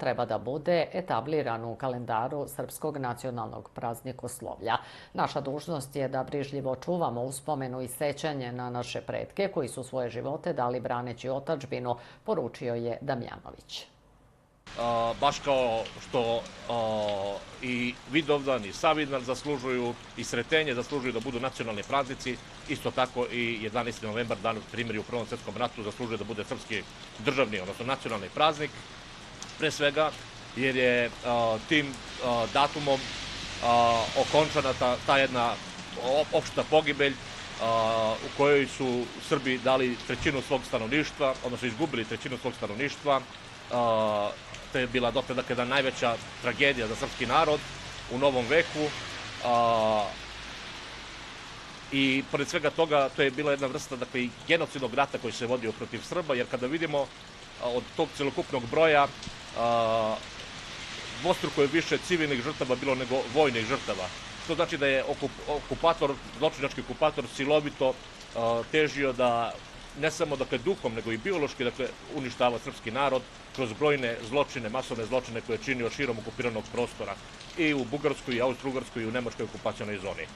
treba da bude etabliran u kalendaru Srpskog nacionalnog praznikoslovlja. Naša dužnost je da brižljivo čuvamo uspomenu i sećanje na naše pretke koji su svoje živote dali braneći otadžbinu, poručio je Damjanović. Baš kao što i Vidovdan i Savindan zaslužuju i Sretenje zaslužuju da budu nacionalni praznici, isto tako i 11. novembar, dan primirja u Prvom svetskom ratu, zaslužuje da bude srpski državni, odnosno nacionalni praznik. Pre svega jer je tim datumom okončana ta jedna opšta pogibelj u kojoj su Srbi dali trećinu svog stanovništva, odnosno izgubili trećinu svog stanovništva. To je bila dotle jedna najveća tragedija za srpski narod u novom veku. I pored svega toga, to je bila jedna vrsta genocidnog rata koji se vodio protiv Srba, jer kada vidimo od tog celokupnog broja dvostruko je više civilnih žrtava bilo nego vojnih žrtava. To znači da je zločinački okupator silovito težio da ne samo duhom, nego i biološki uništava srpski narod kroz brojne zločine, masovne zločine koje je činio širom okupiranog prostora i u Bugarskoj, i Austro-Ugarskoj, i u Nemačkoj okupacionoj zoni.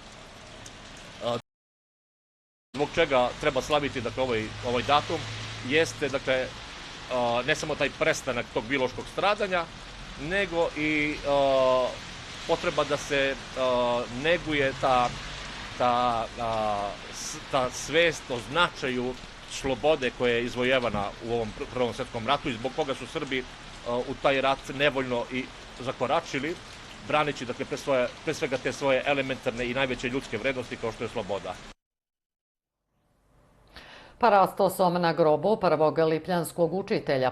Zbog čega treba slaviti ovaj datum jeste ne samo taj prestanak tog biološkog stradanja, nego i potreba da se neguje ta svest o značaju slobode koja je izvojevana u ovom Prvom svetskom ratu i zbog koga su Srbi u taj rat nevoljno i zakoračili, braneći pre svega te svoje elementarne i najveće ljudske vrednosti kao što je sloboda. Parastosom na grobu prvog lipljanskog učitelja